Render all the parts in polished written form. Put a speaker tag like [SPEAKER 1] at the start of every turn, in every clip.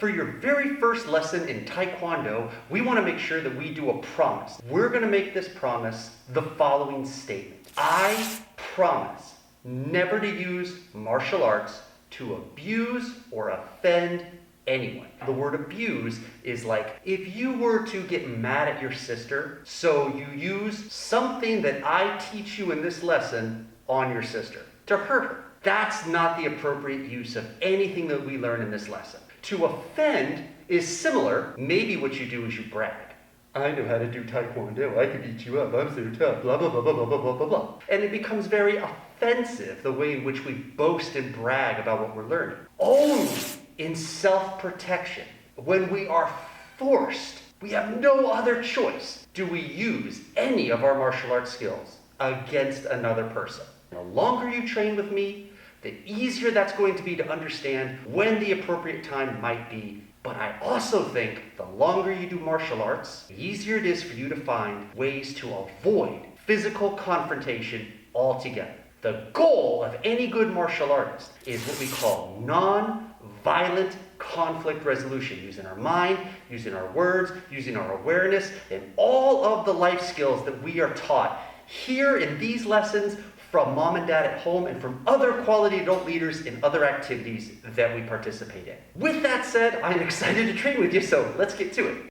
[SPEAKER 1] For your very first lesson in Taekwondo, we want to make sure that we do a promise. We're going to make this promise the following statement. I promise never to use martial arts to abuse or offend anyone. The word abuse is like if you were to get mad at your sister, so you use something that I teach you in this lesson on your sister to hurt her. That's not the appropriate use of anything that we learn in this lesson. To offend is similar. Maybe what you do is you brag. I know how to do Taekwondo. I can beat you up. I'm so tough. Blah, blah, blah, blah, blah, blah, blah, blah. And it becomes very offensive, the way in which we boast and brag about what we're learning. Only in self-protection, when we are forced, we have no other choice, do we use any of our martial arts skills against another person. The longer you train with me, the easier that's going to be to understand when the appropriate time might be. But I also think the longer you do martial arts, the easier it is for you to find ways to avoid physical confrontation altogether. The goal of any good martial artist is what we call non-violent conflict resolution, using our mind, using our words, using our awareness, and all of the life skills that we are taught here in these lessons from mom and dad at home and from other quality adult leaders in other activities that we participate in. With that said, I'm excited to train with you, so let's get to it.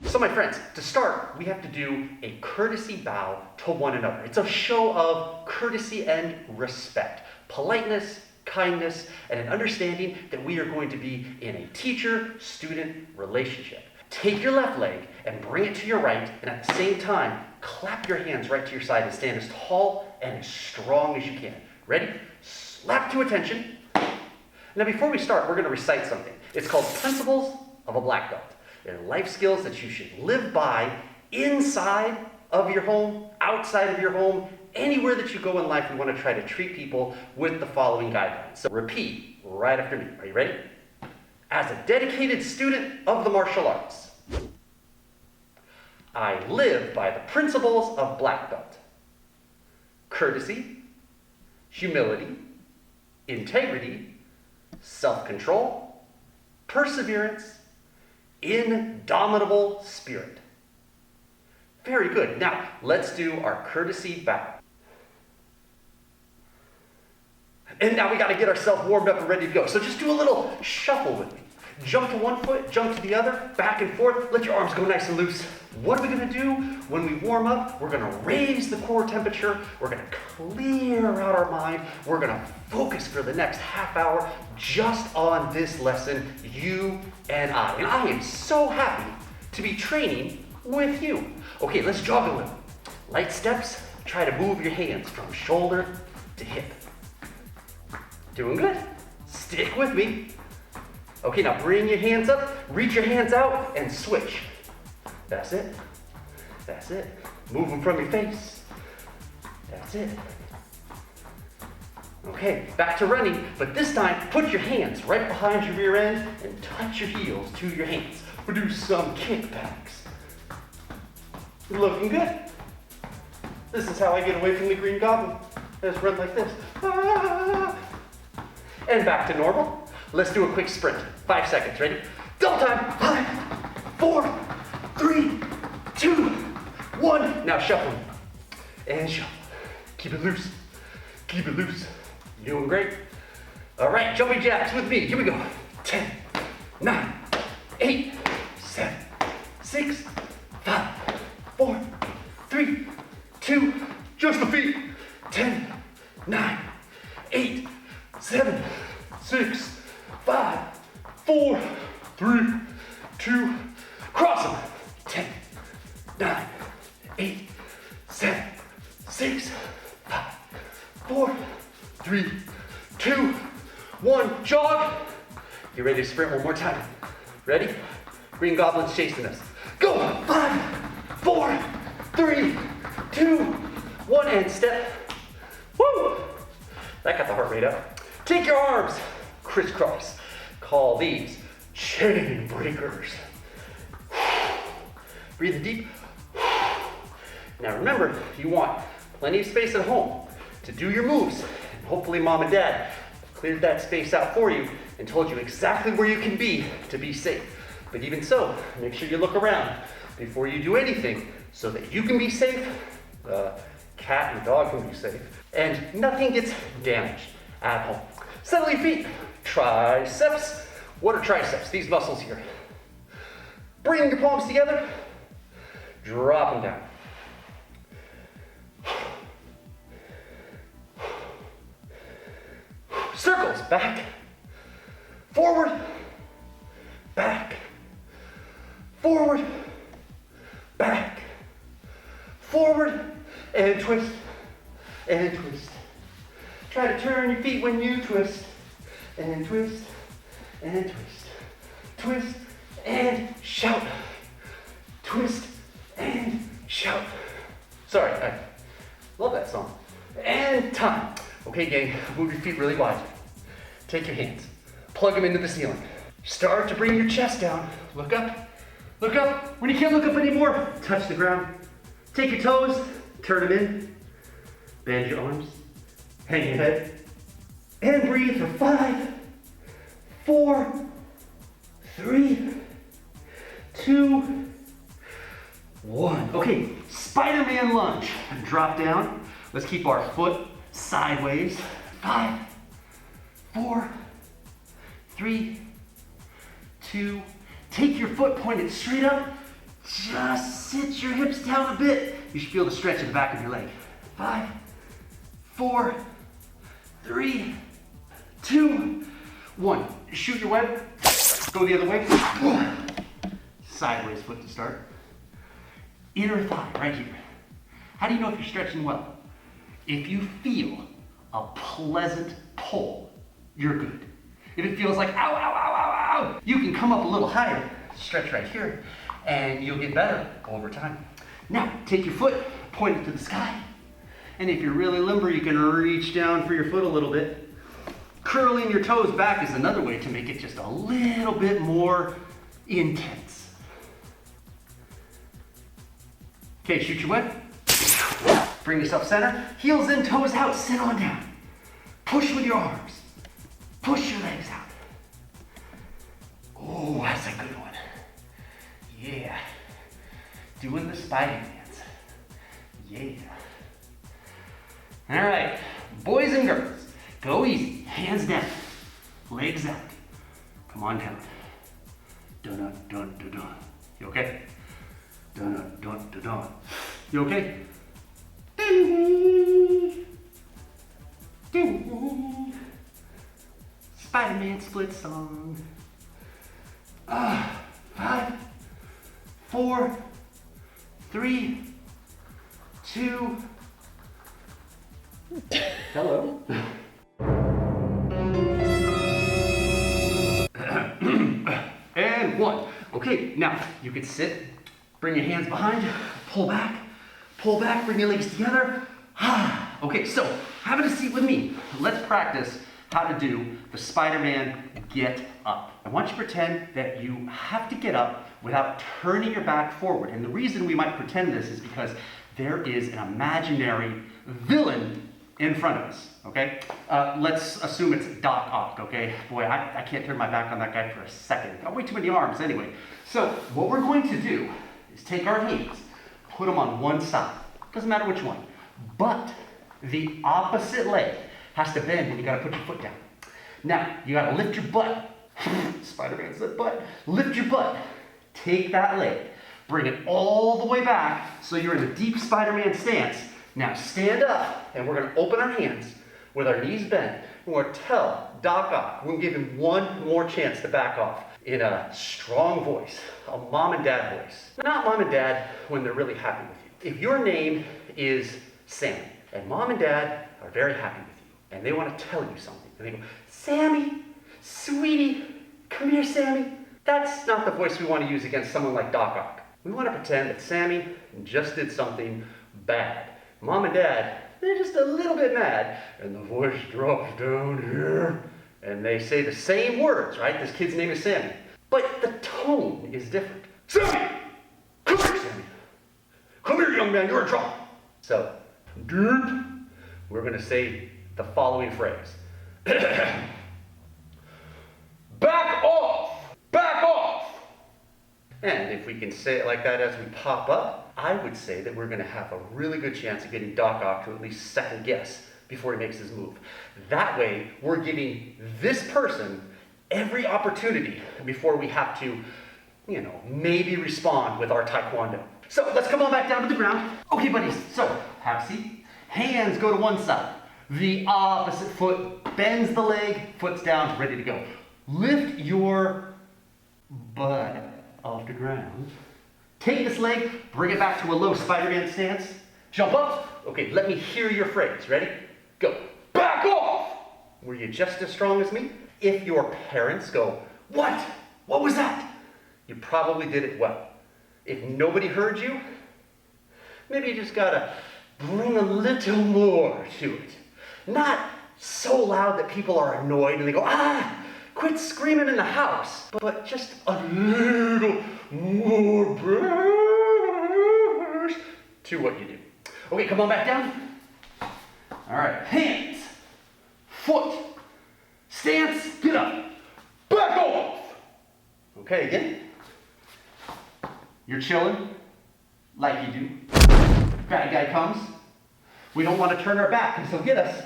[SPEAKER 1] So my friends, to start, we have to do a courtesy bow to one another. It's a show of courtesy and respect, politeness, kindness, and an understanding that we are going to be in a teacher-student relationship. Take your left leg and bring it to your right, and at the same time, clap your hands right to your side and stand as tall and as strong as you can. Ready? Slap to attention. Now before we start, we're going to recite something. It's called Principles of a Black Belt. They're life skills that you should live by inside of your home, outside of your home, anywhere that you go in life. We want to try to treat people with the following guidelines. So repeat right after me. Are you ready? As a dedicated student of the martial arts, I live by the principles of Black Belt. Courtesy, humility, integrity, self-control, perseverance, indomitable spirit. Very good. Now, let's do our courtesy bow. And now we got to get ourselves warmed up and ready to go. So just do a little shuffle with me. Jump to one foot, jump to the other, back and forth. Let your arms go nice and loose. What are we going to do when we warm up? We're going to raise the core temperature. We're going to clear out our mind. We're going to focus for the next half hour just on this lesson, you and I. And I am so happy to be training with you. Okay, let's jog a little. Light steps. Try to move your hands from shoulder to hip. Doing good. Stick with me. Okay, now bring your hands up, reach your hands out, and switch. That's it. That's it. Move them from your face. That's it. Okay, back to running, but this time, put your hands right behind your rear end and touch your heels to your hands. We'll do some kickbacks. Looking good. This is how I get away from the Green Goblin. I just run like this. Ah! And back to normal. Let's do a quick sprint. 5 seconds, ready? Double time. 5, 4, 3, 2, 1. Now shuffle. And shuffle. Keep it loose. Keep it loose. You're doing great. All right, jumping jacks with me. Here we go. 10, 9, 8, 7, 6, 5, 4, 3, 2, just the feet. 10, 9, 8, 7, 6, 5, 4, 3, 2, cross them. 10, 9, 8, 7, sprint one more time. Ready? Green Goblin's chasing us. Go! 5, 4, 3, 2, 1, and step. Woo! That got the heart rate up. Take your arms, crisscross. Call these chain breakers. Breathe deep. Now remember, you want plenty of space at home to do your moves. And hopefully mom and dad cleared that space out for you and told you exactly where you can be to be safe. But even so, make sure you look around before you do anything so that you can be safe, the cat and dog can be safe, and nothing gets damaged at home. Settle your feet. Triceps. What are triceps? These muscles here. Bring your palms together. Drop them down. Circles. Back. Forward. Back. Forward. Back. Forward. And twist. And twist. Try to turn your feet when you twist. And twist. And twist. Twist. And shout. Twist. And shout. Sorry, I love that song. And time. Okay, gang, move your feet really wide. Take your hands. Plug them into the ceiling. Start to bring your chest down. Look up. Look up. When you can't look up anymore, touch the ground. Take your toes. Turn them in. Bend your arms. Hang your head. And breathe for 5, 4, 3, 2, 1. Okay, Spiderman lunge. Drop down. Let's keep our foot sideways. 5, 4, 3, 2. Take your foot pointed straight up. Just sit your hips down a bit. You should feel the stretch in the back of your leg. 5, 4, 3, 2, 1. Shoot your web. Go the other way. Sideways foot to start. Inner thigh right here. How do you know if you're stretching well? If you feel a pleasant pull, you're good. If it feels like ow, ow, ow, ow, ow, you can come up a little higher. Stretch right here, and you'll get better over time. Now, take your foot, point it to the sky. And if you're really limber, you can reach down for your foot a little bit. Curling your toes back is another way to make it just a little bit more intense. Okay, shoot your web. Bring yourself center. Heels in, toes out, sit on down. Push with your arms. Push your legs out. Oh, that's a good one. Yeah. Doing the Spidermans. Yeah. All right, boys and girls, go easy. Hands down, legs out. Come on down. Dun dun dun dun dun. You okay? Dun dun dun dun dun. You okay? Ding ding. Spider-Man split song. 5, 4, 3, 2. Hello. And 1. Okay, now you can sit, bring your hands behind, pull back, bring your legs together. Okay, so have a seat with me. Let's practice how to do the Spider-Man get up. I want you to pretend that you have to get up without turning your back forward. And the reason we might pretend this is because there is an imaginary villain in front of us, okay? Let's assume it's Doc Ock, okay? Boy, I can't turn my back on that guy for a second. Got way too many arms anyway. So what we're going to do is take our hands, put them on one side. Doesn't matter which one. But the opposite leg has to bend and you gotta put your foot down. Now, you gotta lift your butt. Spider-Man said butt. Lift your butt. Take that leg. Bring it all the way back so you're in a deep Spider-Man stance. Now stand up and we're gonna open our hands with our knees bent. And we're gonna tell Doc Ock, we're gonna give him one more chance to back off in a strong voice, a mom and dad voice. Not mom and dad when they're really happy with you. If your name is Sam and mom and dad are very happy with you and they wanna tell you something and they go, Sammy, sweetie, Come here, Sammy. That's not the voice we want to use against someone like Doc Ock. We want to pretend that Sammy just did something bad. Mom and Dad, they're just a little bit mad, and the voice drops down here, and they say the same words, right? This kid's name is Sammy. But the tone is different. Sammy! Come here, Sammy! Come here, young man, you're in trouble. So, we're going to say the following phrase. Back off! Back off! And if we can say it like that as we pop up, I would say that we're going to have a really good chance of getting Doc Ock to at least second guess before he makes his move. That way, we're giving this person every opportunity before we have to, maybe respond with our Taekwondo. So let's come on back down to the ground. Okay, buddies, so have a seat. Hands go to one side. The opposite foot bends the leg, foot's down, ready to go. Lift your butt off the ground. Take this leg, bring it back to a low Spiderman stance. Jump up. Okay, let me hear your phrase. Ready? Go. Back off! Were you just as strong as me? If your parents go, what? What was that? You probably did it well. If nobody heard you, maybe you just gotta bring a little more to it. Not so loud that people are annoyed and they go, quit screaming in the house. But just a little more burst to what you do. Okay, come on back down. All right, hands, foot, stance, get up, back off. Okay, again. You're chilling, like you do. Bad guy comes. We don't want to turn our back because he'll get us.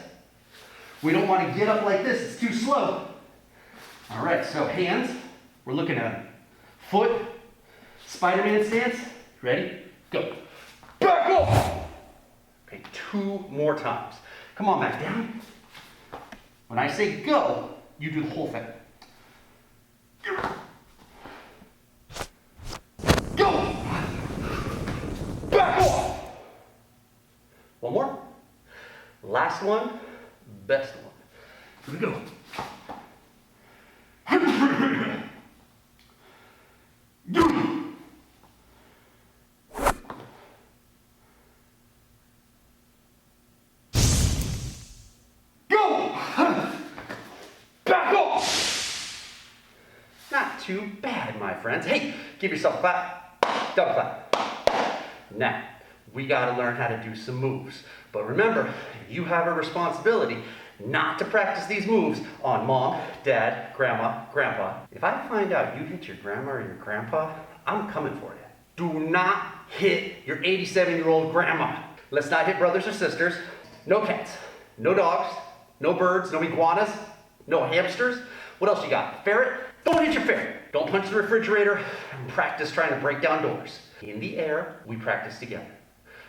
[SPEAKER 1] We don't want to get up like this, it's too slow. All right, so hands, we're looking at him. Foot, Spider-Man stance, ready? Go. Back off! Okay, 2 more times. Come on back down. When I say go, you do the whole thing. Go! Back off! One more. Last one, best one. Here we go. Not too bad, my friends. Hey, give yourself a clap, double clap. Now, we gotta learn how to do some moves. But remember, you have a responsibility not to practice these moves on mom, dad, grandma, grandpa. If I find out you hit your grandma or your grandpa, I'm coming for you. Do not hit your 87-year-old grandma. Let's not hit brothers or sisters. No cats, no dogs, no birds, no iguanas, no hamsters. What else you got? Ferret? Don't hit your ferret. Don't punch the refrigerator and practice trying to break down doors. In the air, we practice together.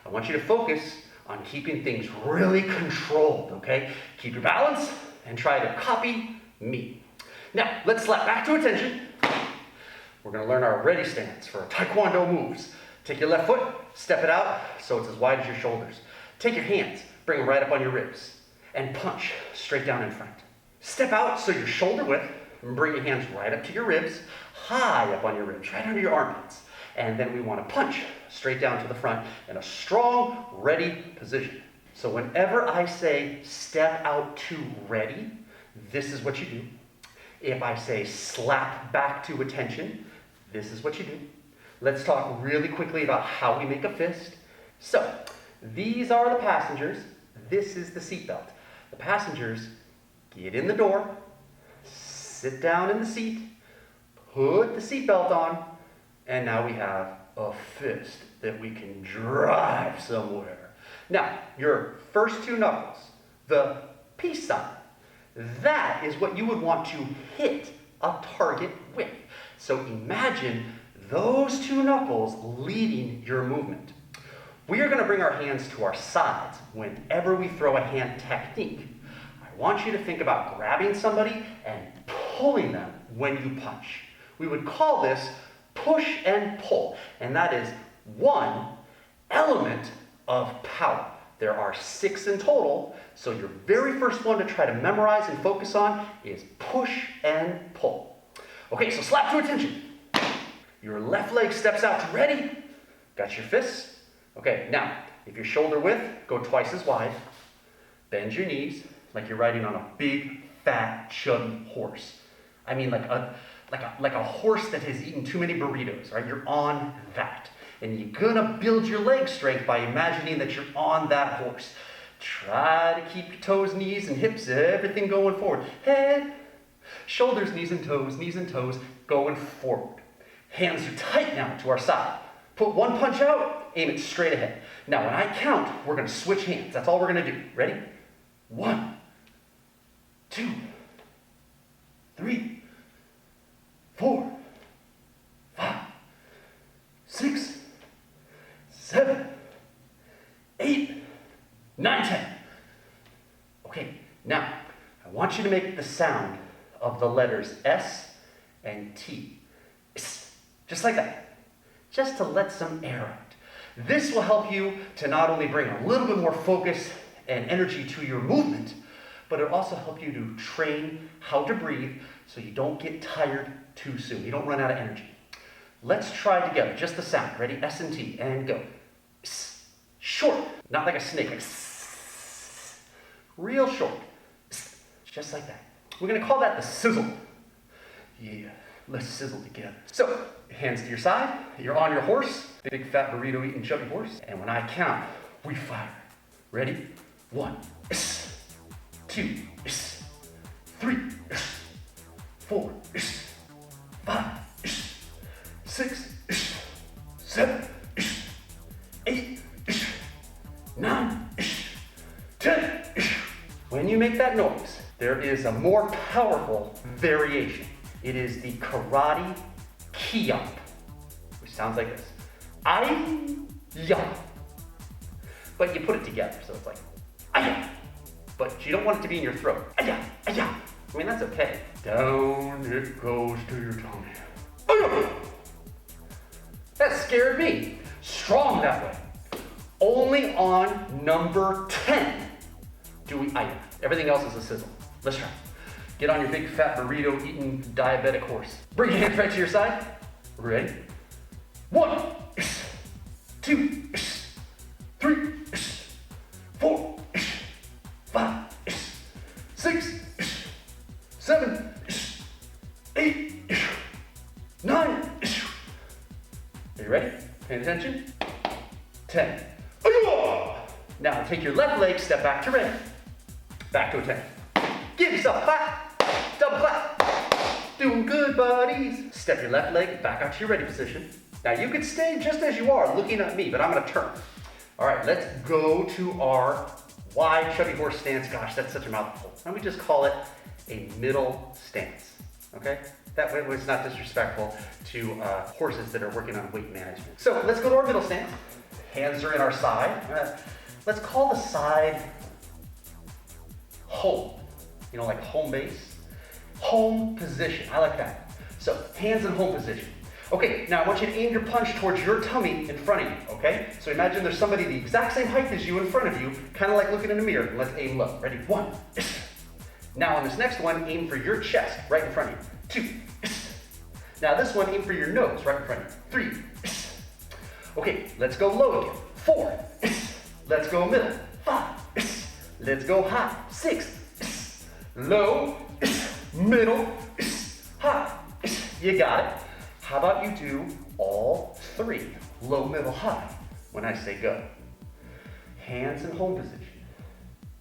[SPEAKER 1] I want you to focus on keeping things really controlled, okay? Keep your balance and try to copy me. Now, let's slap back to attention. We're gonna learn our ready stance for Taekwondo moves. Take your left foot, step it out so it's as wide as your shoulders. Take your hands, bring them right up on your ribs, and punch straight down in front. Step out so you're shoulder width, and bring your hands right up to your ribs, high up on your ribs, right under your armpits. And then we want to punch straight down to the front in a strong, ready position. So whenever I say step out to ready, this is what you do. If I say slap back to attention, this is what you do. Let's talk really quickly about how we make a fist. So, these are the passengers. This is the seatbelt. The passengers get in the door, sit down in the seat, put the seatbelt on, and now we have a fist that we can drive somewhere. Now, your first 2 knuckles, the peace sign, that is what you would want to hit a target with. So imagine those 2 knuckles leading your movement. We are going to bring our hands to our sides whenever we throw a hand technique. I want you to think about grabbing somebody and pulling them when you punch. We would call this push and pull, and that is one element of power. There are 6 in total, so your very first one to try to memorize and focus on is push and pull. Okay, so slap to attention. Your left leg steps out. Ready? Got your fists? Okay, now, if your shoulder width, go twice as wide. Bend your knees like you're riding on a big, fat, chubby horse. I mean like a horse that has eaten too many burritos, right? You're on that. And you're gonna build your leg strength by imagining that you're on that horse. Try to keep your toes, knees, and hips, everything going forward. Head, shoulders, knees and toes, going forward. Hands are tight now to our side. Put one punch out, aim it straight ahead. Now when I count, we're gonna switch hands. That's all we're gonna do. Ready? 1, 2, 3, 4, 5, 6, 7, 8, 9, 10. Okay, now I want you to make the sound of the letters S and T. Just like that. Just to let some air out. This will help you to not only bring a little bit more focus and energy to your movement, but it'll also help you to train how to breathe so you don't get tired too soon. You don't run out of energy. Let's try together, just the sound. Ready? S and T, and go. Short, not like a snake, like real short. Just like that. We're gonna call that the sizzle. Yeah, let's sizzle together. So, hands to your side, you're on your horse, big fat burrito eating chubby horse, and when I count, we fire. Ready? 1, 2, 3, 4, 5, 6, 7, 8, 9, 10. When you make that noise, there is a more powerful variation. It is the karate ki-up, which sounds like this. I-ya. But you put it together, so it's like, I-ya. But you don't want it to be in your throat. I-ya, I-ya. I mean, that's okay. Down it goes to your tummy. I-ya. That scared me. Strong that way. Only on number 10 do we I-ya. Everything else is a sizzle. Let's try. Get on your big fat burrito eating diabetic horse. Bring your hands right to your side. Ready? 1, 2, 3, 4, 5, 6, 7, 8, 9. Are you ready? Paying attention? 10. Now take your left leg, step back to ready. Back to a 10. Give yourself a clap, double clap. Doing good, buddies. Step your left leg back out to your ready position. Now you can stay just as you are, looking at me, but I'm gonna turn. All right, let's go to our wide chubby horse stance. Gosh, that's such a mouthful. Let me just call it a middle stance, okay? That way it's not disrespectful to horses that are working on weight management. So let's go to our middle stance. Hands are in our side. Let's call the side home. You know, like home base. Home position, I like that. So, hands in home position. Okay, now I want you to aim your punch towards your tummy in front of you, okay? So imagine there's somebody the exact same height as you in front of you, kind of like looking in a mirror. Let's aim low. Ready? 1. Now on this next one, aim for your chest, right in front of you. 2. Now this one, aim for your nose, right in front of you. 3. Okay, let's go low again. 4. Let's go middle. 5. Let's go high. 6. Low, middle, high. You got it. How about you do all 3? Low, middle, high. When I say go. Hands in home position.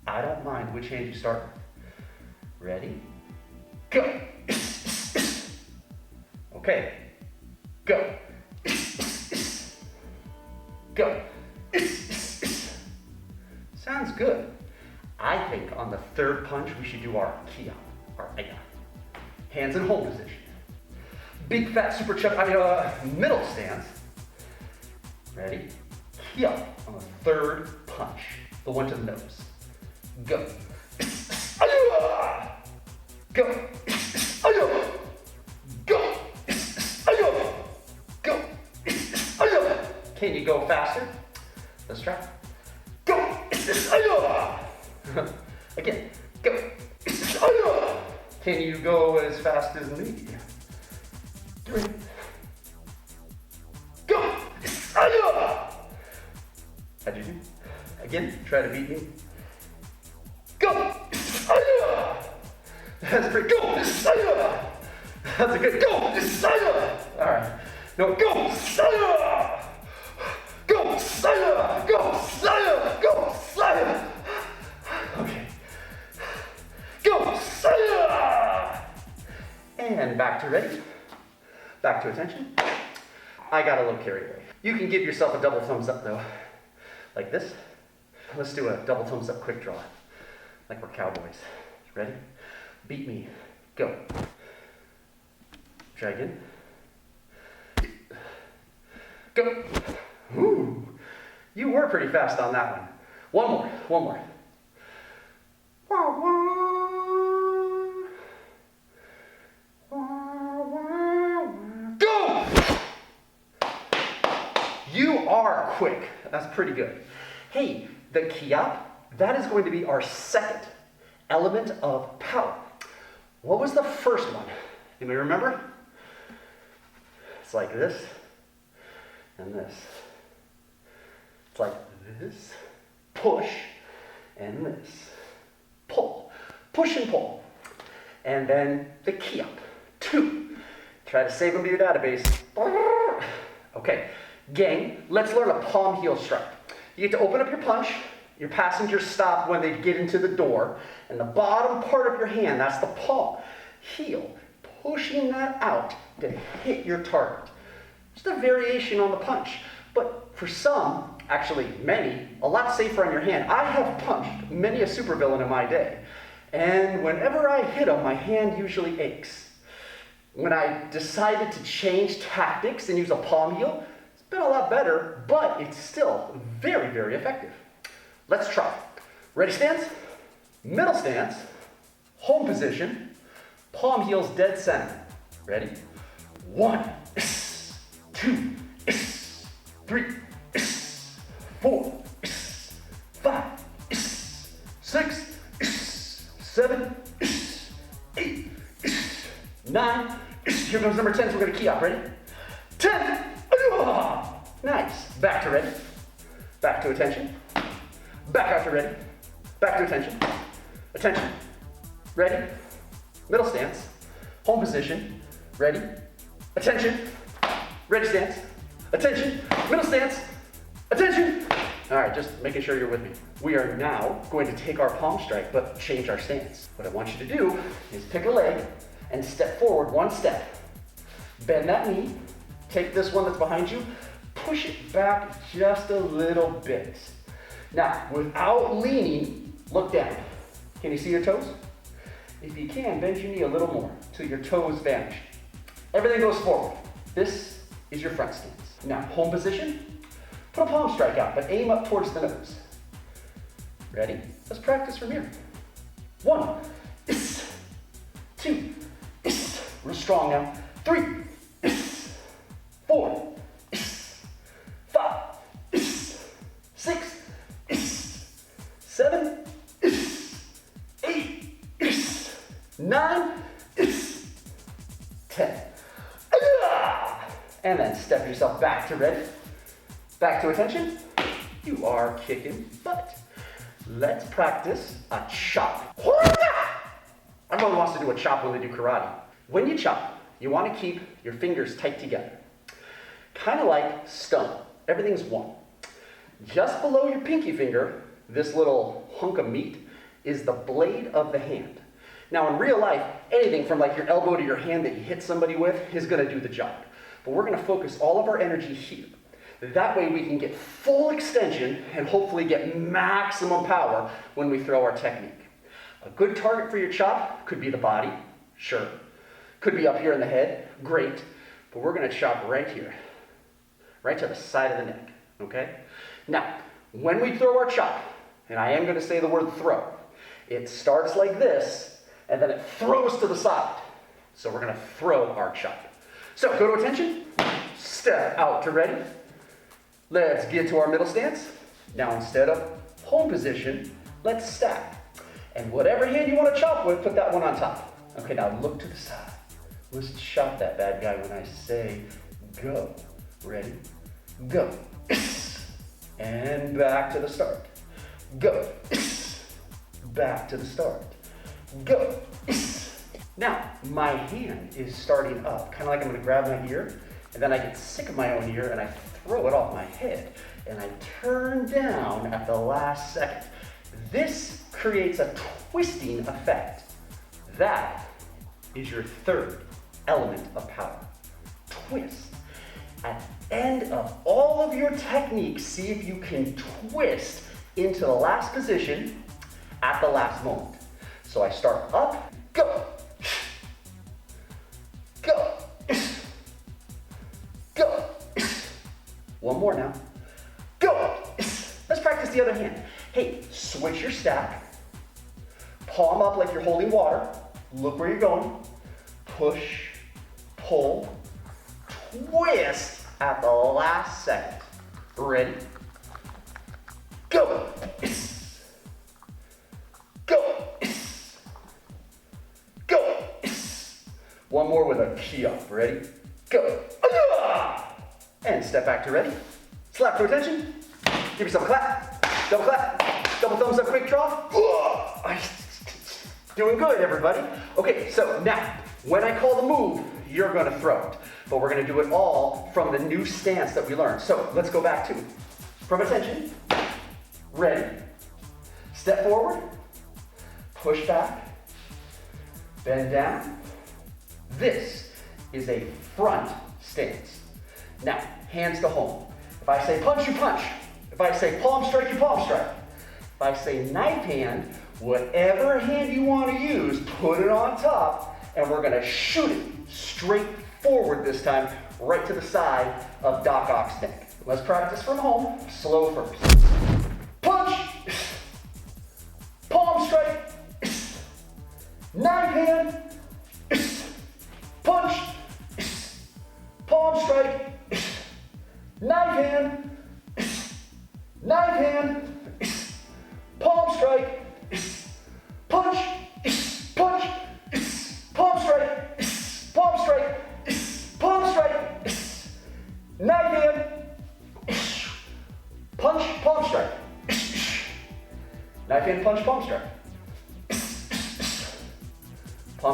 [SPEAKER 1] I don't mind which hand you start with. Ready? Go. Okay. Go. Go. Sounds good. I think on the 3rd punch, we should do our ki-up, our I-ya. Hands in home position. Big fat super middle stance. Ready? Ki-up on the 3rd punch. The one to the nose. Go. Go. Go. Go. Can you go faster? Let's try. Go. Again, go. Can you go as fast as me? 3. Go! How'd you do? Again, try to beat me. Go! That's pretty. Go! That's a good. Go! All right. No, go! Go! Go! Go! Okay. Go! And back to ready. Back to attention. I got a little carried away. You can give yourself a double thumbs up though. Like this. Let's do a double thumbs up quick draw. Like we're cowboys. Ready? Beat me. Go. Try again. Go. Ooh. You were pretty fast on that one. One more. Go! You are quick. That's pretty good. Hey, the kiap, that is going to be our second element of power. What was the first one? Anybody remember? It's like this and this. It's like this, push, and this, pull. Push and pull. And then the kiap, 2. Try to save them to your database. Okay, gang, let's learn a palm heel strike. You get to open up your punch, your passengers stop when they get into the door, and the bottom part of your hand, that's the palm, heel, pushing that out to hit your target. Just a variation on the punch, but for some, actually many, a lot safer on your hand. I have punched many a supervillain in my day, and whenever I hit them, my hand usually aches. When I decided to change tactics and use a palm heel, it's been a lot better, but it's still very, very effective. Let's try. Ready stance, middle stance, home position, palm heels dead center. Ready? 1, 2, 3, 4, 5, 6, 7, 8, 9. Here comes number 10, so we're going to key up. Ready? 10. Nice. Back to ready. Back to attention. Back out to ready. Back to attention. Attention. Ready. Middle stance. Home position. Ready. Attention. Ready stance. Attention. Middle stance. Attention. All right, just making sure you're with me. We are now going to take our palm strike, but change our stance. What I want you to do is pick a leg and step forward 1 step. Bend that knee. Take this one that's behind you. Push it back just a little bit. Now, without leaning, look down. Can you see your toes? If you can, bend your knee a little more till your toes vanish. Everything goes forward. This is your front stance. Now, home position. Put a palm strike out, but aim up towards the nose. Ready? Let's practice from here. 1, 2, real strong now. 3, 4, 5, 6, 7, 8, 9, 10. And then step yourself back to ready. Back to attention. You are kicking butt. Let's practice a chop. Everyone wants to do a chop when they do karate. When you chop, you want to keep your fingers tight together. Kind of like stone. Everything's one. Just below your pinky finger, this little hunk of meat is the blade of the hand. Now in real life, anything from like your elbow to your hand that you hit somebody with is going to do the job. But we're going to focus all of our energy here. That way we can get full extension and hopefully get maximum power when we throw our technique. A good target for your chop could be the body, sure. Could be up here in the head, great. But we're going to chop right here, right to the side of the neck, okay? Now, when we throw our chop, and I am going to say the word throw, it starts like this, and then it throws to the side. So we're going to throw our chop. So go to attention, step out to ready. Let's get to our middle stance. Now instead of home position, let's stack. And whatever hand you want to chop with, put that one on top. Okay, now look to the side. Let's shout that bad guy when I say go. Ready? Go. And back to the start. Go. Back to the start. Go. Now, my hand is starting up, kind of like I'm going to grab my ear, and then I get sick of my own ear and I throw it off my head, and I turn down at the last second. This creates a twisting effect. That is your third element of power. Twist. At the end of all of your techniques, see if you can twist into the last position at the last moment. So I start up, go, go, go. One more now, go. Let's practice the other hand. Hey, switch your stack, palm up like you're holding water, look where you're going, push, pull, twist at the last second. Ready? Go! Go! Go! One more with a key up. Ready? Go! And step back to ready. Slap to attention. Give yourself a clap. Double clap. Double thumbs up, quick draw. Doing good, everybody. Okay, so now, when I call the move, you're going to throw it. But we're going to do it all from the new stance that we learned. So let's go back to it. From attention, ready, step forward, push back, bend down. This is a front stance. Now, hands to home. If I say punch, you punch. If I say palm strike, you palm strike. If I say knife hand, whatever hand you want to use, put it on top, and we're going to shoot it straight forward this time, right to the side of Doc Ock's neck. Let's practice from home, slow first. Punch, palm strike, knife hand, punch, palm strike, knife hand, palm strike, punch, punch, palm strike, palm strike, palm strike, knife hand, punch, palm strike, knife hand, punch, palm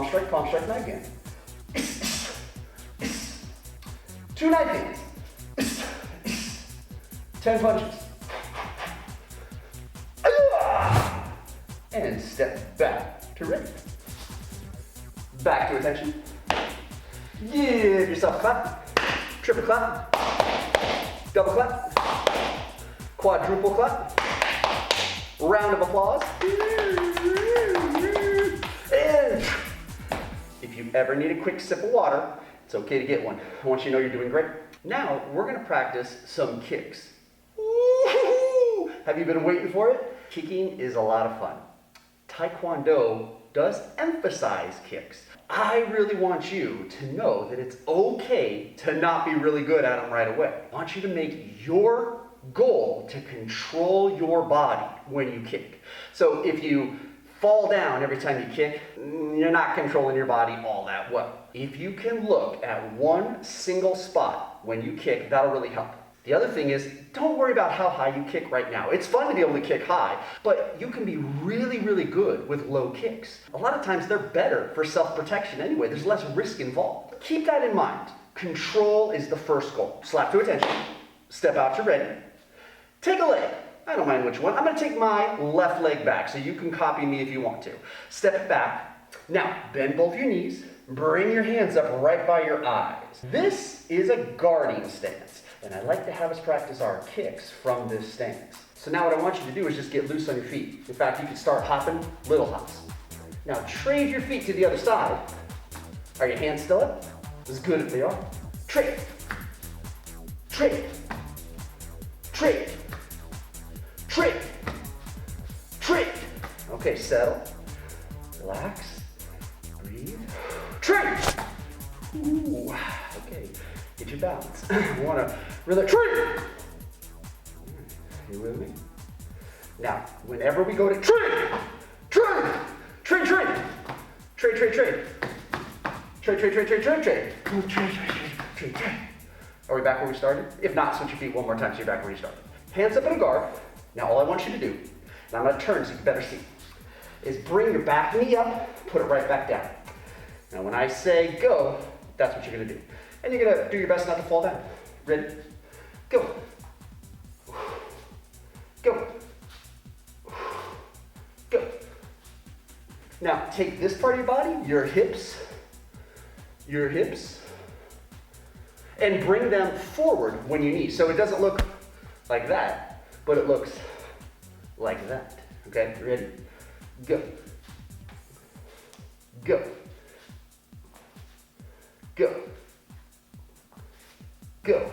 [SPEAKER 1] strike, palm strike, knife hand, 2 knife hands, 10 punches, and step back to ready. Back to attention. Give yourself a clap, triple clap, double clap, quadruple clap, round of applause. And if you ever need a quick sip of water, it's okay to get one. I want you to know you're doing great. Now, we're gonna practice some kicks. Woo-hoo-hoo! Have you been waiting for it? Kicking is a lot of fun. Taekwondo does emphasize kicks. I really want you to know that it's okay to not be really good at them right away. I want you to make your goal to control your body when you kick. So if you fall down every time you kick, you're not controlling your body all that well. If you can look at one single spot when you kick, that'll really help. The other thing is, don't worry about how high you kick right now. It's fun to be able to kick high, but you can be really, really good with low kicks. A lot of times they're better for self-protection anyway. There's less risk involved. Keep that in mind. Control is the first goal. Slap to attention. Step out to ready. Take a leg. I don't mind which one. I'm going to take my left leg back, so you can copy me if you want to. Step it back. Now, bend both your knees. Bring your hands up right by your eyes. This is a guarding stance. And I like to have us practice our kicks from this stance. So now what I want you to do is just get loose on your feet. In fact, you can start hopping, little hops. Now trade your feet to the other side. Are your hands still up? As good if they are. Trade. Trade. Trade. Trade. Trade. Okay, settle. Relax. Breathe. Trade. Ooh, okay. Get your balance. You want to really trade. You with me? Now, whenever we go to trade, trade, trade, trade, trade, trade, trade, Trade, trade, trade, trade, trade, trade. Trade, trade, trade, trade, trade. Are we back where we started? If not, switch your feet one more time so you're back where you started. Hands up in a guard. Now all I want you to do, and I'm gonna turn so you can better see, is bring your back knee up, put it right back down. Now when I say go, that's what you're gonna do. And you're gonna do your best not to fall down. Ready? Go. Go. Go. Now take this part of your body, your hips, and bring them forward when you need. So it doesn't look like that, but it looks like that. Okay, ready? Go. Go. Go. Go.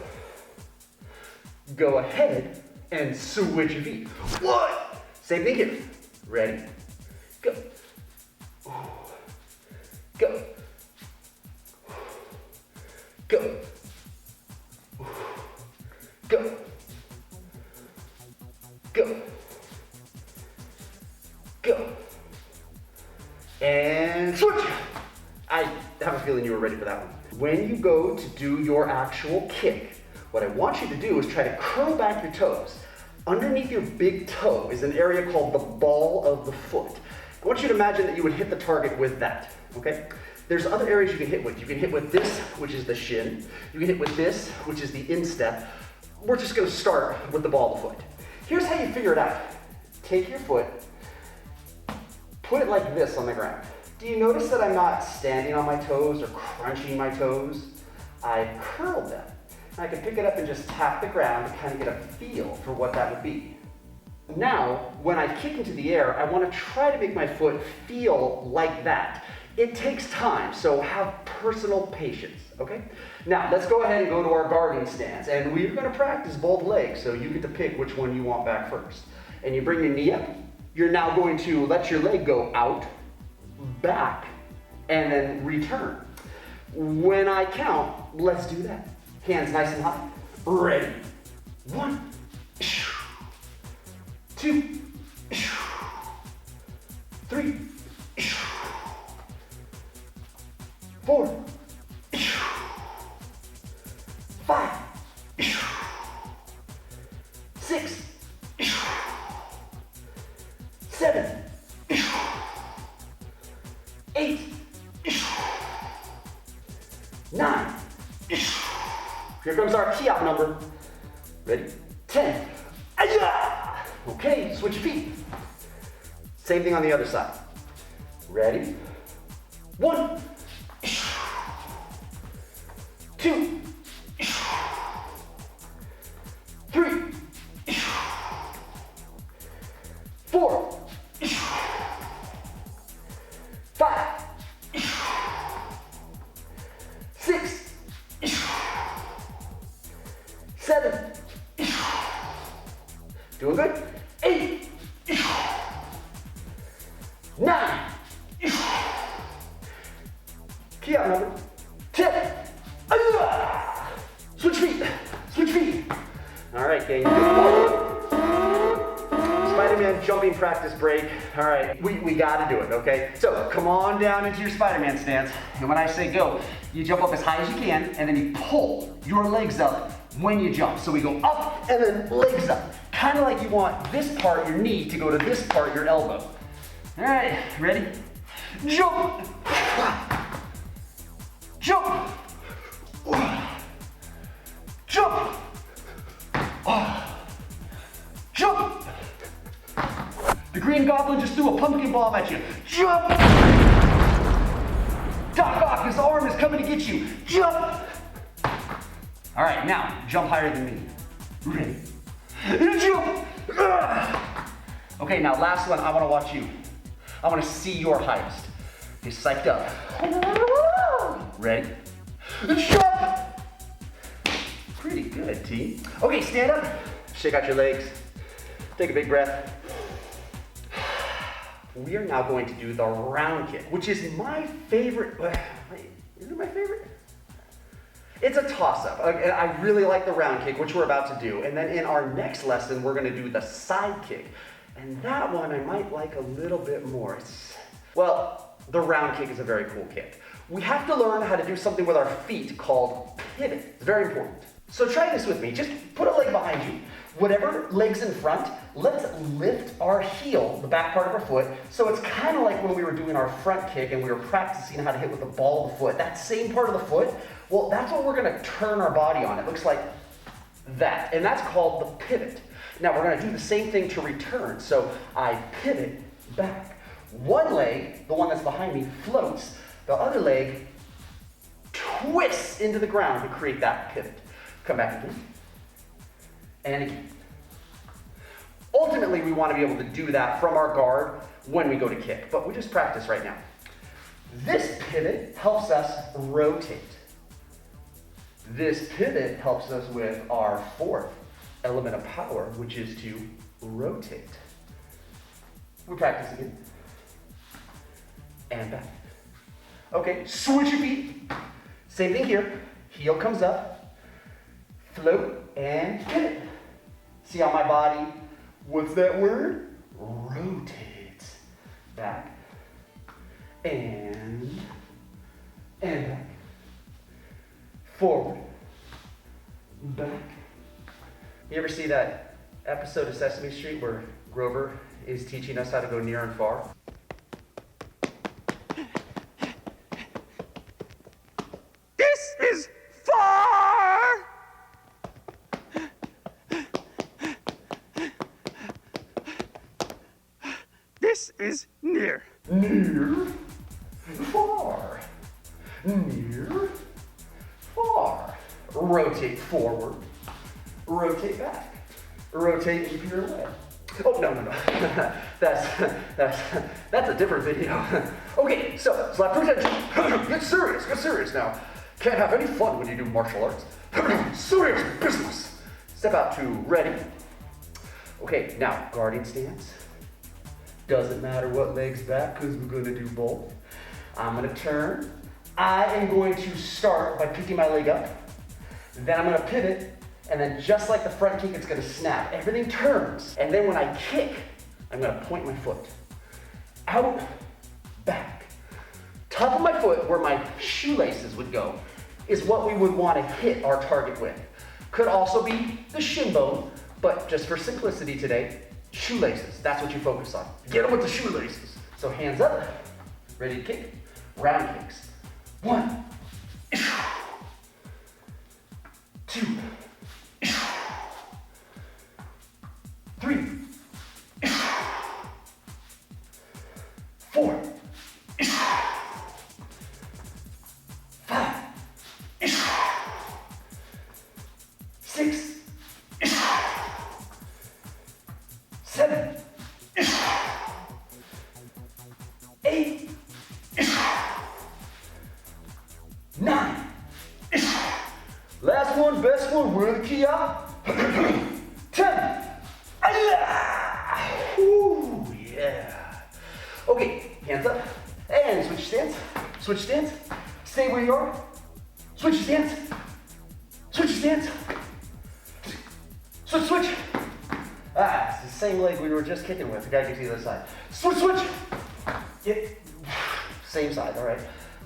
[SPEAKER 1] Go ahead and switch your feet. What? Same thing here. Ready? Go. Go. Go. Go. Go. Go. And switch. I have a feeling you were ready for that one. When you go to do your actual kick, what I want you to do is try to curl back your toes. Underneath your big toe is an area called the ball of the foot. I want you to imagine that you would hit the target with that, okay? There's other areas you can hit with. You can hit with this, which is the shin. You can hit with this, which is the instep. We're just gonna start with the ball of the foot. Here's how you figure it out. Take your foot, put it like this on the ground. Do you notice that I'm not standing on my toes or crunching my toes? I curled them. I can pick it up and just tap the ground to kind of get a feel for what that would be. Now, when I kick into the air, I want to try to make my foot feel like that. It takes time, so have personal patience, okay? Now, let's go ahead and go to our guarding stance, and we're going to practice both legs, so you get to pick which one you want back first. And you bring your knee up. You're now going to let your leg go out, back, and then return. When I count, let's do that. Hands nice and high. Ready. 1, 2, 3, 4, 5, 6, 7, 8, 9. Here comes our key out number. Ready? 10. Aya! Okay, switch your feet. Same thing on the other side. Ready? 1, 2, 3, 4, 5, 6, 7, doing good, 8, 9, key out number, 10, switch feet, switch feet. All right, gang, Spider-Man jumping practice break. All right, we gotta do it, okay? So come on down into your Spider-Man stance, and when I say go, you jump up as high as you can, and then you pull your legs up when you jump. So we go up, and then legs up. Kind of like you want this part, your knee, to go to this part, your elbow. All right, ready? Jump! Jump! Jump! Jump! The Green Goblin just threw a pumpkin bomb at you. Jump! Doc Ock, his arm is coming to get you. Jump! All right, now, jump higher than me. Ready? Jump! Okay, now last one, I want to watch you. I want to see your highest. Get psyched up. Ready? Jump! Pretty good, team. Okay, stand up. Shake out your legs. Take a big breath. We are now going to do the round kick, which is my favorite. Is it my favorite? It's a toss-up. I really like the round kick, which we're about to do. And then in our next lesson, we're going to do the side kick. And that one I might like a little bit more. Well, the round kick is a very cool kick. we have to learn how to do something with our feet called pivot. It's very important. So try this with me. Just put a leg behind you. Whatever leg's in front, let's lift our heel, the back part of our foot. So it's kind of like when we were doing our front kick and we were practicing how to hit with the ball of the foot. That same part of the foot, well, that's what we're going to turn our body on. It looks like that. And that's called the pivot. Now we're going to do the same thing to return. So I pivot back. One leg, the one that's behind me, floats. The other leg twists into the ground to create that pivot. Come back again. And again. Ultimately, we want to be able to do that from our guard when we go to kick, but we just practice right now. This pivot helps us rotate. This pivot helps us with our fourth element of power, which is to rotate. We practice again. And back. Okay, switch your feet. Same thing here. Heel comes up, float, and pivot. See how my body, what's that word? Rotates. Back. And back. Forward. Back. You ever see that episode of Sesame Street where Grover is teaching us how to go near and far?
[SPEAKER 2] This is far! This is near.
[SPEAKER 1] Near, far. Near, far. Rotate forward. Rotate back. Rotate and pirouette. Oh, no. That's a different video. Okay, so slap to attention. Get serious now. Can't have any fun when you do martial arts. Serious business. Step out to ready. Okay, now guarding stance. Doesn't matter what leg's back because we're going to do both. I'm going to turn. I am going to start by picking my leg up. Then I'm going to pivot. And then just like the front kick, it's going to snap. Everything turns. And then when I kick, I'm going to point my foot. Out, back. Top of my foot, where my shoelaces would go, is what we would want to hit our target with. Could also be the shin bone, but just for simplicity today, shoelaces. That's what you focus on. Get them with the shoelaces. So hands up, ready to kick. Round kicks. 1, 2, 3, 4, 5, 6, 7, 8, 9. Last one, best one, we're the key out. 10. Ooh, yeah. Okay, hands up. And switch stance. Switch stance. Stay where you are. Switch stance. Switch stance. Switch. It's the same leg we were just kicking with. The guy gets to the other side. Switch. Yeah. Same side, all right.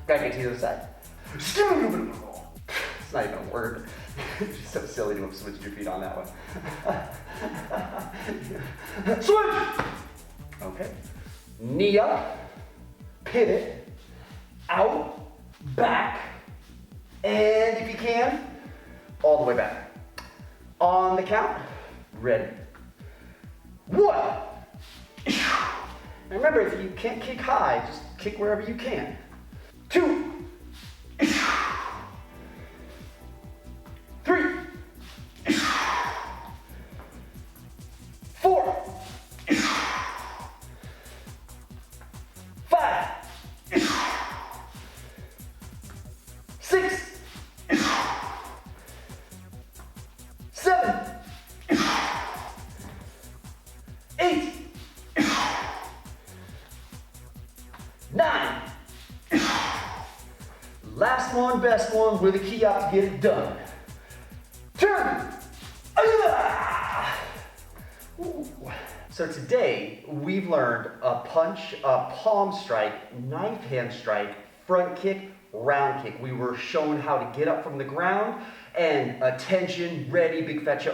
[SPEAKER 1] Guy gets to the other side. It's not even a word. It's so silly to have switched your feet on that one. Switch! Okay. Knee up, pivot, out, back, and if you can, all the way back. On the count, ready. 1. And remember, if you can't kick high, just kick wherever you can. 2. 3, 4, 5, 6, 7, 8, 9. Last one, best one, with a key out to get it done. Turn! So today, we've learned a punch, a palm strike, knife hand strike, front kick, round kick. We were shown how to get up from the ground and attention, ready, big fat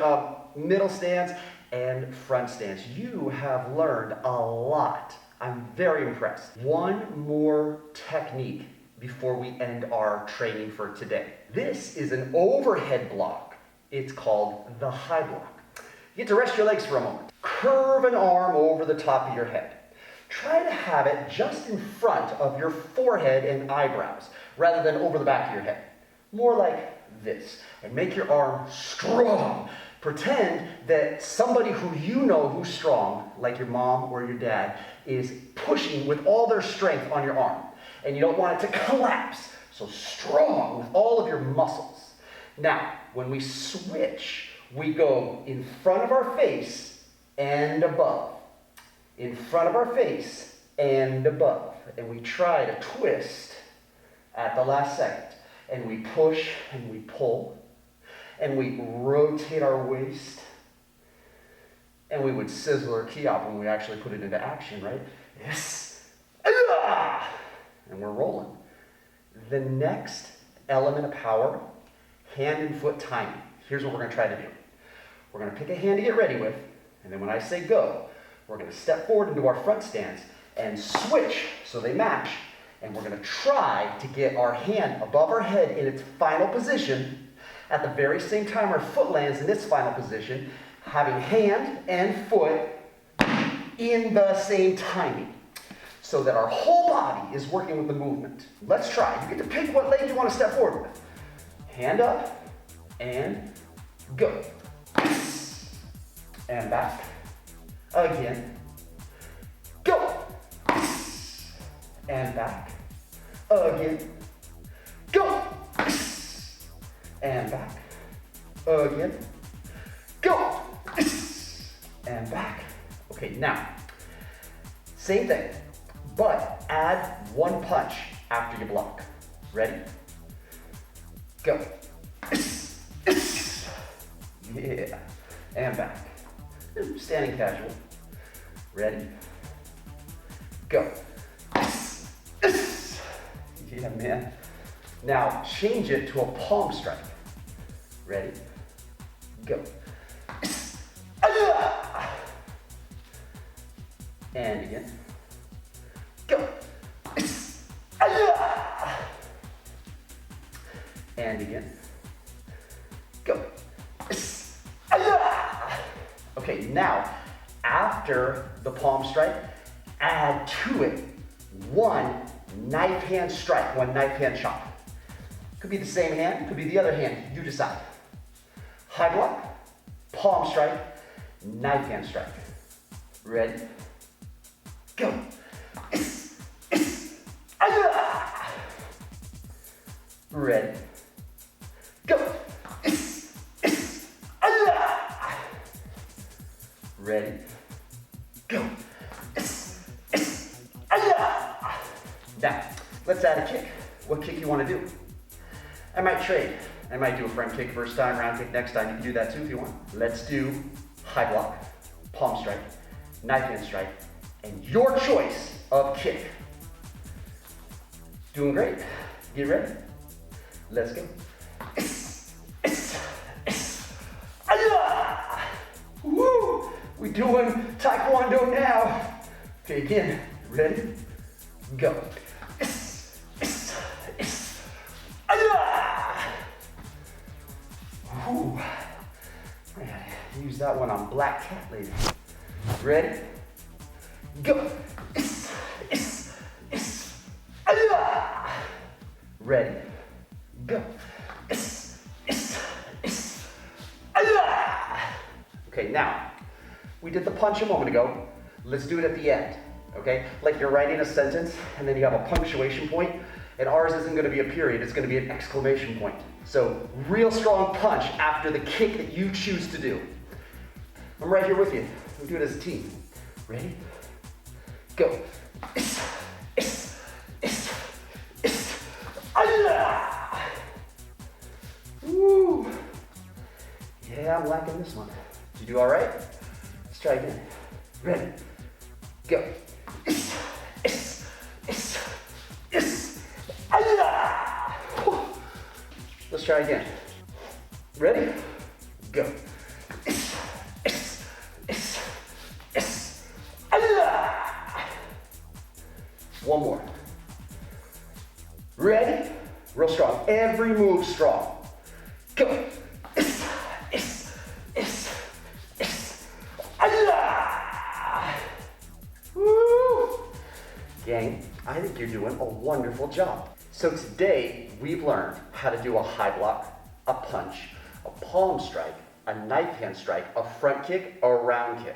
[SPEAKER 1] middle stance and front stance. You have learned a lot. I'm very impressed. One more technique before we end our training for today. This is an overhead block. It's called the high block. You get to rest your legs for a moment. Curve an arm over the top of your head. Try to have it just in front of your forehead and eyebrows, rather than over the back of your head. More like this. And make your arm strong. Pretend that somebody who you know who's strong, like your mom or your dad, is pushing with all their strength on your arm. And you don't want it to collapse. So strong with all of your muscles. Now, when we switch, we go in front of our face and above. In front of our face and above. And we try to twist at the last second. And we push and we pull. And we rotate our waist. And we would sizzle our key out when we actually put it into action, right? Yes. And we're rolling. The next element of power, hand and foot timing. Here's what we're going to try to do. We're going to pick a hand to get ready with, and then when I say go, we're going to step forward into our front stance and switch so they match, and we're going to try to get our hand above our head in its final position. At the very same time our foot lands in its final position, having hand and foot in the same timing, so that our whole body is working with the movement. Let's try. You get to pick what leg you want to step forward with. Hand up and go. And back. Again. Go. And back. Again. Go. And back. Again. Go. And back. Okay, now, same thing, but add one punch after you block. Ready? Go. Yeah. And back. Standing casual. Ready? Go. Yeah, man. Now, change it to a palm strike. Ready? Go. And again. Go. And again. Go. Okay, now, after the palm strike, add to it one knife hand strike, one knife hand chop. Could be the same hand, could be the other hand, you decide. High block, palm strike, knife hand strike. Ready? Go. Ready? Go. Ready? Go. Now, let's add a kick. What kick you want to do? I might trade. I might do a front kick first time, round kick next time. You can do that too if you want. Let's do high block, palm strike, knife hand strike, and your choice of kick. Doing great. Get ready. Let's go. Woo! We're doing Taekwondo now. Okay, again. Ready? Go. Whew. Man, use that one on Black Cat later. Ready? Go. Ready? Go. Okay, now, we did the punch a moment ago. Let's do it at the end, okay? Like you're writing a sentence, and then you have a punctuation point, and ours isn't gonna be a period, it's gonna be an exclamation point. So, real strong punch after the kick that you choose to do. I'm right here with you. We do it as a team. Ready? Go. Woo! Yeah, I'm liking this one. Did you do all right? Let's try again. Ready? Go. Let's try again. Ready? Go. One more. Ready? Real strong. Every move strong. Go. Woo! Gang, I think you're doing a wonderful job. So today, we've learned how to do a high block, a punch, a palm strike, a knife hand strike, a front kick, a round kick,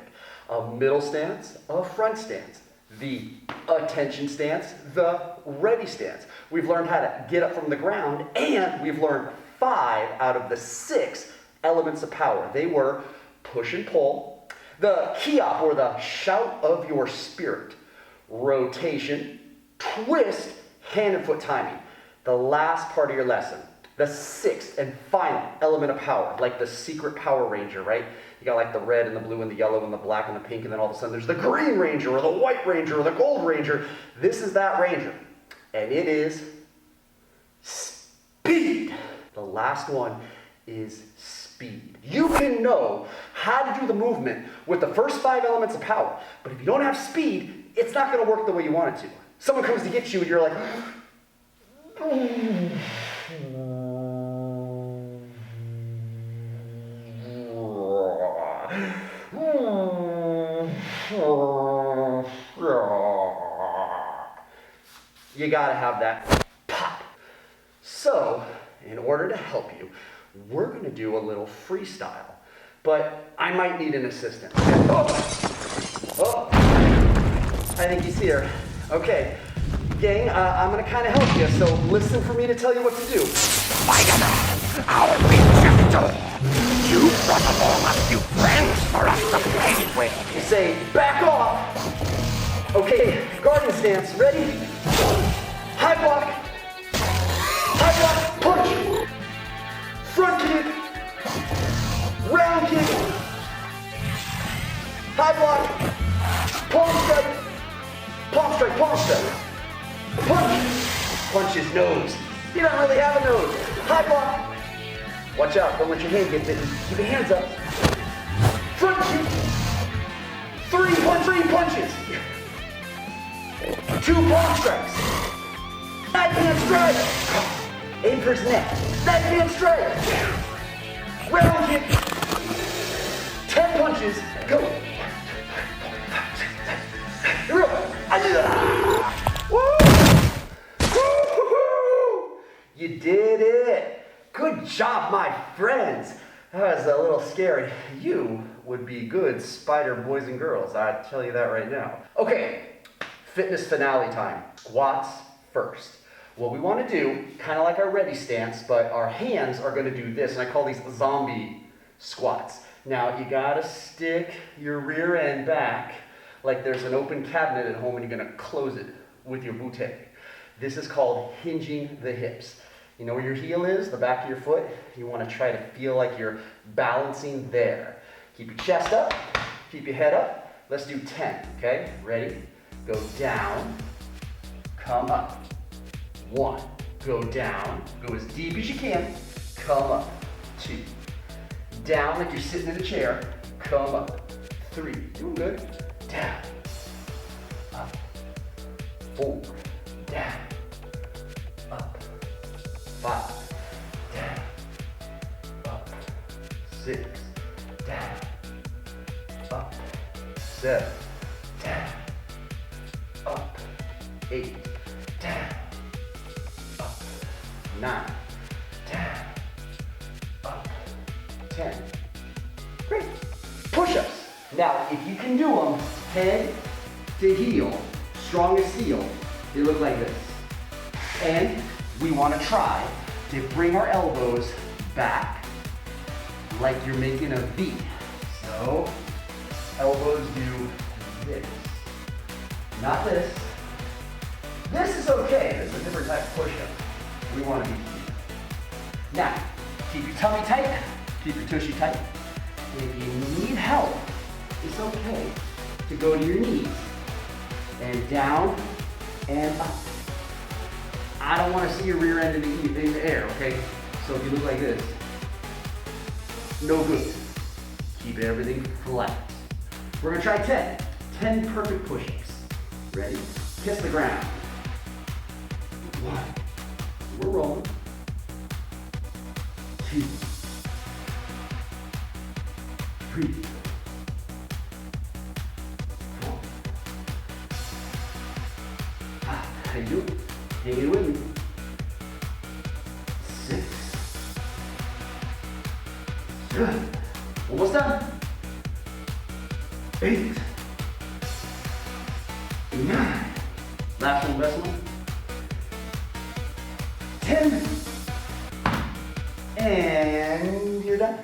[SPEAKER 1] a middle stance, a front stance, the attention stance, the ready stance. We've learned how to get up from the ground, and we've learned 5 out of the 6 elements of power. They were push and pull, the kiop or the shout of your spirit, rotation, twist, hand and foot timing. The last part of your lesson, the 6th and final element of power, like the secret Power Ranger, right? You got like the red and the blue and the yellow and the black and the pink, and then all of a sudden there's the Green Ranger or the White Ranger or the Gold Ranger. This is that Ranger, and it is speed. The last one is speed. You can know how to do the movement with the first 5 elements of power, but if you don't have speed, it's not going to work the way you want it to. Someone comes to get you and you're like, you gotta have that pop. So, in order to help you, we're gonna do a little freestyle, but I might need an assistant. Oh, I think he's here. Okay, gang, I'm gonna kind of help you, so listen for me to tell you what to do.
[SPEAKER 2] Spiderman, our rejector. You brought along a few friends for us to play with.
[SPEAKER 1] You say, back off. Okay, guardian stance, ready? High block, punch, front kick, round kick, high block, palm strike, punch his nose. You don't really have a nose. High block, watch out, don't let your hand get bitten. Keep your hands up. Front kick, 3 punches, 2 palm strikes. Knife hand strike. Aim for his neck. Knife hand strike. Round kick. 10 punches. Go. Here we go. Woo! You did it. Good job, my friends. That was a little scary. You would be good spider boys and girls. I tell you that right now. Okay, fitness finale time. Squats first. What we want to do, kind of like our ready stance, but our hands are going to do this, and I call these zombie squats. Now, you got to stick your rear end back like there's an open cabinet at home and you're going to close it with your bootay. This is called hinging the hips. You know where your heel is, the back of your foot? You want to try to feel like you're balancing there. Keep your chest up, keep your head up. Let's do 10, okay? Ready? Go down, come up. 1, go down, go as deep as you can, come up. 2, down like you're sitting in a chair, come up. 3, doing good, down, up. 4, down, up. 5, down, up. 6, down, up. 7, down, up. 8, down. 9, down, up, 10. Great. Push-ups. Now, if you can do them head to heel, strongest heel, they look like this. And we want to try to bring our elbows back like you're making a V. So, elbows do this. Not this. This is okay. This is a different type of push-up. We want to be here. Now, keep your tummy tight, keep your tushy tight. And if you need help, it's okay to go to your knees and down and up. I don't want to see your rear end in the air, okay? So if you look like this, no good. Keep everything flat. We're gonna try 10. 10 perfect push-ups. Ready? Kiss the ground. 1. We're rolling. 2. 3. 4. 5. How you doing? Hang it with me. 6. 7. Almost done. 8. 9. Last one, best one. 10. And you're done.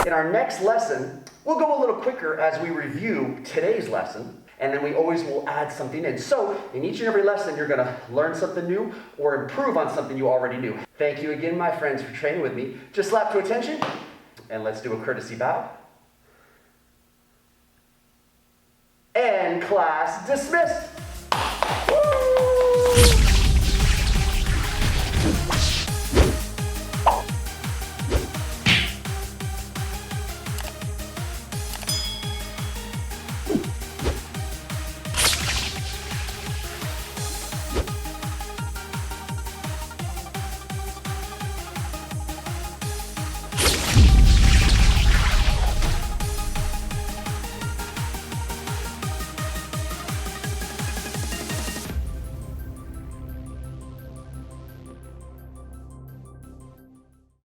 [SPEAKER 1] In our next lesson, we'll go a little quicker as we review today's lesson, and then we always will add something in. So in each and every lesson, you're gonna learn something new or improve on something you already knew. Thank you again, my friends, for training with me. Just slap to attention, and let's do a courtesy bow. And class dismissed. Woo!